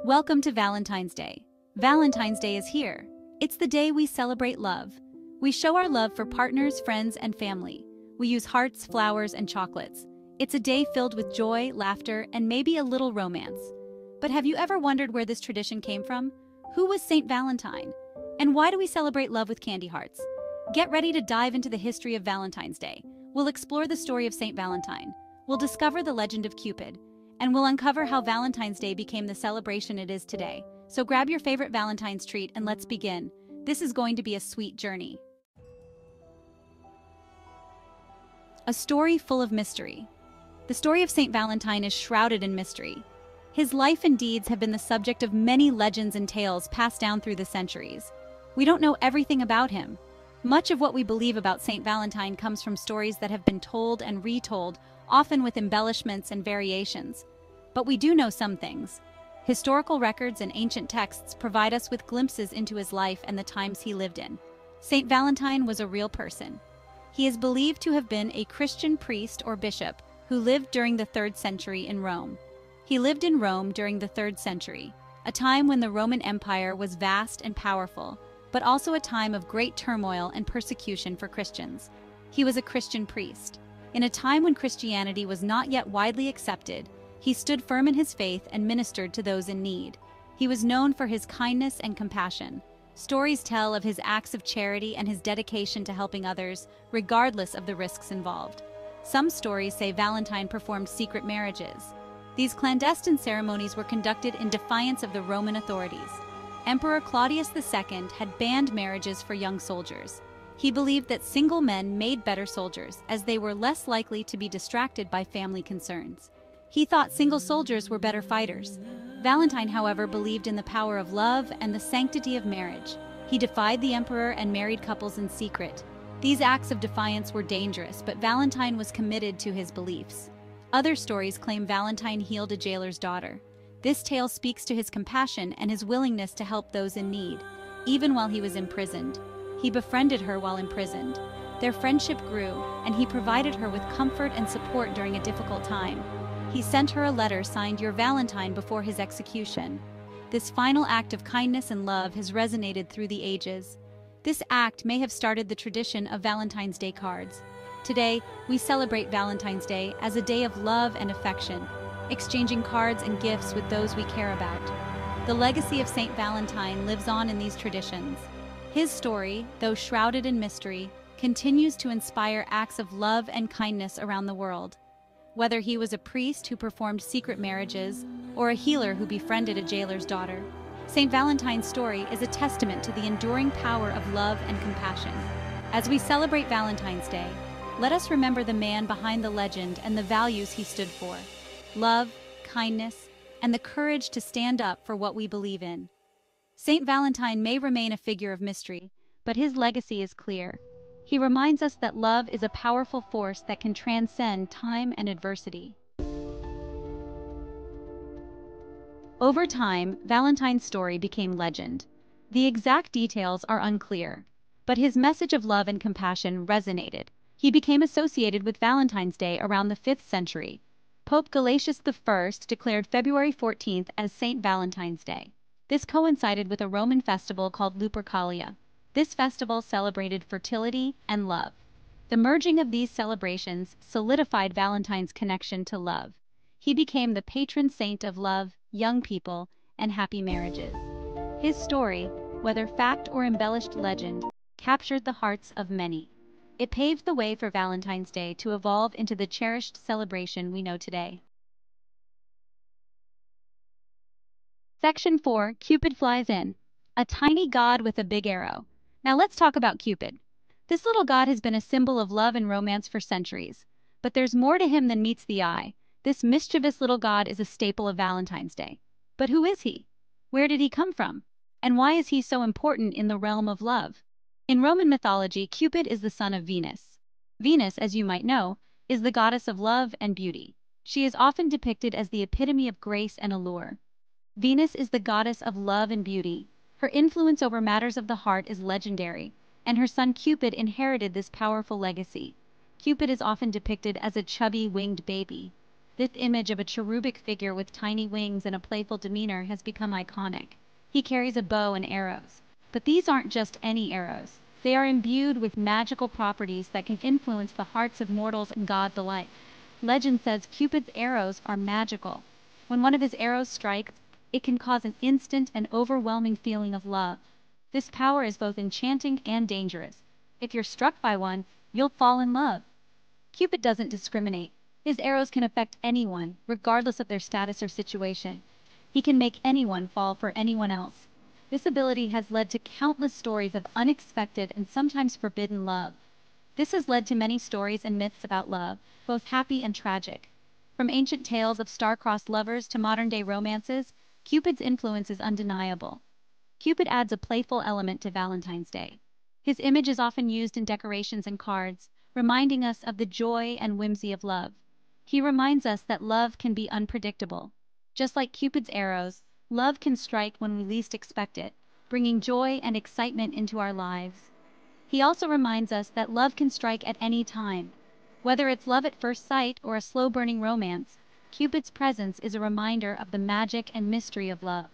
Welcome to Valentine's Day. Valentine's Day is here. It's the day we celebrate love. We show our love for partners, friends, and family. We use hearts, flowers, and chocolates. It's a day filled with joy, laughter, and maybe a little romance. But have you ever wondered where this tradition came from? Who was St. Valentine? And why do we celebrate love with candy hearts? Get ready to dive into the history of Valentine's Day. We'll explore the story of St. Valentine. We'll discover the legend of Cupid. And we'll uncover how Valentine's Day became the celebration it is today. So grab your favorite Valentine's treat and let's begin. This is going to be a sweet journey. A story full of mystery. The story of St. Valentine is shrouded in mystery. His life and deeds have been the subject of many legends and tales passed down through the centuries. We don't know everything about him. Much of what we believe about St. Valentine comes from stories that have been told and retold, often with embellishments and variations. But we do know some things. Historical records and ancient texts provide us with glimpses into his life and the times he lived in. St. Valentine was a real person. He is believed to have been a Christian priest or bishop who lived during the 3rd century in Rome. He lived in Rome during the 3rd century, a time when the Roman Empire was vast and powerful, but also a time of great turmoil and persecution for Christians. He was a Christian priest. In a time when Christianity was not yet widely accepted, he stood firm in his faith and ministered to those in need. He was known for his kindness and compassion. Stories tell of his acts of charity and his dedication to helping others, regardless of the risks involved. Some stories say Valentine performed secret marriages. These clandestine ceremonies were conducted in defiance of the Roman authorities. Emperor Claudius II had banned marriages for young soldiers. He believed that single men made better soldiers, as they were less likely to be distracted by family concerns. He thought single soldiers were better fighters. Valentine, however, believed in the power of love and the sanctity of marriage. He defied the emperor and married couples in secret. These acts of defiance were dangerous, but Valentine was committed to his beliefs. Other stories claim Valentine healed a jailer's daughter. This tale speaks to his compassion and his willingness to help those in need, even while he was imprisoned. He befriended her while imprisoned. Their friendship grew, and he provided her with comfort and support during a difficult time. He sent her a letter signed "Your Valentine" before his execution. This final act of kindness and love has resonated through the ages. This act may have started the tradition of Valentine's Day cards. Today, we celebrate Valentine's Day as a day of love and affection, exchanging cards and gifts with those we care about. The legacy of St. Valentine lives on in these traditions. His story, though shrouded in mystery, continues to inspire acts of love and kindness around the world. Whether he was a priest who performed secret marriages or a healer who befriended a jailer's daughter, St. Valentine's story is a testament to the enduring power of love and compassion. As we celebrate Valentine's Day, let us remember the man behind the legend and the values he stood for: love, kindness, and the courage to stand up for what we believe in. St. Valentine may remain a figure of mystery, but his legacy is clear. He reminds us that love is a powerful force that can transcend time and adversity. Over time, Valentine's story became legend. The exact details are unclear, but his message of love and compassion resonated. He became associated with Valentine's Day around the 5th century. Pope Gelasius I declared February 14th as St. Valentine's Day. This coincided with a Roman festival called Lupercalia. This festival celebrated fertility and love. The merging of these celebrations solidified Valentine's connection to love. He became the patron saint of love, young people, and happy marriages. His story, whether fact or embellished legend, captured the hearts of many. It paved the way for Valentine's Day to evolve into the cherished celebration we know today. Section 4. Cupid flies in. A tiny god with a big arrow. Now let's talk about Cupid. This little god has been a symbol of love and romance for centuries. But there's more to him than meets the eye. This mischievous little god is a staple of Valentine's Day. But who is he? Where did he come from? And why is he so important in the realm of love? In Roman mythology, Cupid is the son of Venus. Venus, as you might know, is the goddess of love and beauty. She is often depicted as the epitome of grace and allure. Venus is the goddess of love and beauty. Her influence over matters of the heart is legendary, and her son Cupid inherited this powerful legacy. Cupid is often depicted as a chubby, winged baby. This image of a cherubic figure with tiny wings and a playful demeanor has become iconic. He carries a bow and arrows. But these aren't just any arrows. They are imbued with magical properties that can influence the hearts of mortals and gods alike. Legend says Cupid's arrows are magical. When one of his arrows strikes, it can cause an instant and overwhelming feeling of love. This power is both enchanting and dangerous. If you're struck by one, you'll fall in love. Cupid doesn't discriminate. His arrows can affect anyone, regardless of their status or situation. He can make anyone fall for anyone else. This ability has led to countless stories of unexpected and sometimes forbidden love. This has led to many stories and myths about love, both happy and tragic. From ancient tales of star-crossed lovers to modern-day romances, Cupid's influence is undeniable. Cupid adds a playful element to Valentine's Day. His image is often used in decorations and cards, reminding us of the joy and whimsy of love. He reminds us that love can be unpredictable. Just like Cupid's arrows, love can strike when we least expect it, bringing joy and excitement into our lives. He also reminds us that love can strike at any time. Whether it's love at first sight or a slow-burning romance, Cupid's presence is a reminder of the magic and mystery of love.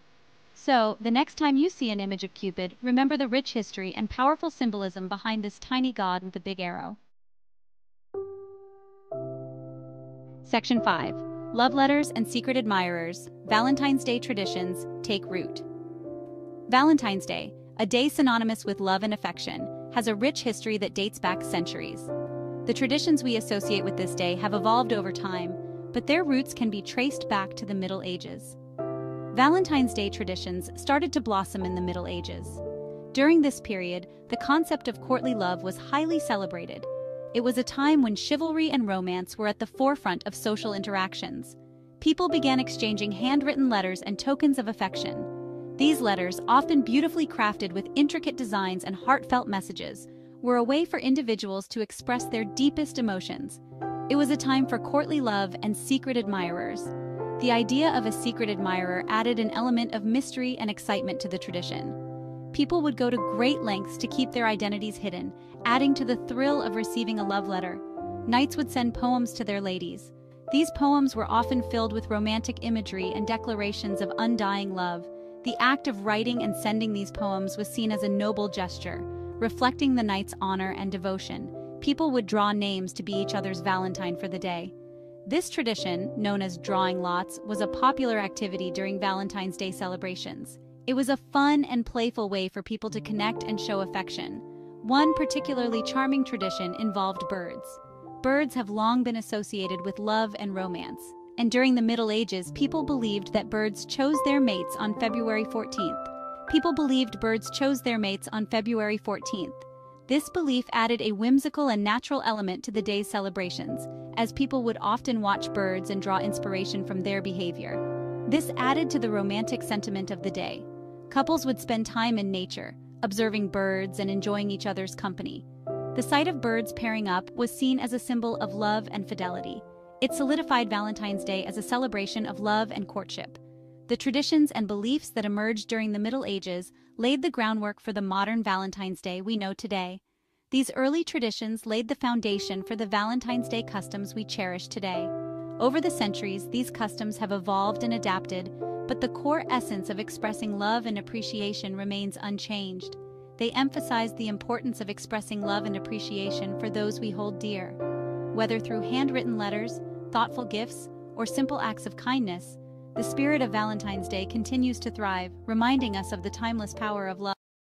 So, the next time you see an image of Cupid, remember the rich history and powerful symbolism behind this tiny god with a big arrow. Section 5. Love letters and secret admirers, Valentine's Day traditions take root. Valentine's Day, a day synonymous with love and affection, has a rich history that dates back centuries. The traditions we associate with this day have evolved over time, but their roots can be traced back to the Middle Ages. Valentine's Day traditions started to blossom in the Middle Ages. During this period, the concept of courtly love was highly celebrated. It was a time when chivalry and romance were at the forefront of social interactions. People began exchanging handwritten letters and tokens of affection. These letters, often beautifully crafted with intricate designs and heartfelt messages, were a way for individuals to express their deepest emotions. It was a time for courtly love and secret admirers. The idea of a secret admirer added an element of mystery and excitement to the tradition. People would go to great lengths to keep their identities hidden, adding to the thrill of receiving a love letter. Knights would send poems to their ladies. These poems were often filled with romantic imagery and declarations of undying love. The act of writing and sending these poems was seen as a noble gesture, reflecting the knight's honor and devotion. People would draw names to be each other's Valentine for the day. This tradition, known as drawing lots, was a popular activity during Valentine's Day celebrations. It was a fun and playful way for people to connect and show affection. One particularly charming tradition involved birds. Birds have long been associated with love and romance, and during the Middle Ages, people believed that birds chose their mates on February 14th. This belief added a whimsical and natural element to the day's celebrations, as people would often watch birds and draw inspiration from their behavior. This added to the romantic sentiment of the day. Couples would spend time in nature, observing birds and enjoying each other's company. The sight of birds pairing up was seen as a symbol of love and fidelity. It solidified Valentine's Day as a celebration of love and courtship. The traditions and beliefs that emerged during the Middle Ages laid the groundwork for the modern Valentine's Day we know today. These early traditions laid the foundation for the Valentine's Day customs we cherish today. Over the centuries, these customs have evolved and adapted, but the core essence of expressing love and appreciation remains unchanged. They emphasize the importance of expressing love and appreciation for those we hold dear. Whether through handwritten letters, thoughtful gifts, or simple acts of kindness, the spirit of Valentine's Day continues to thrive, reminding us of the timeless power of love.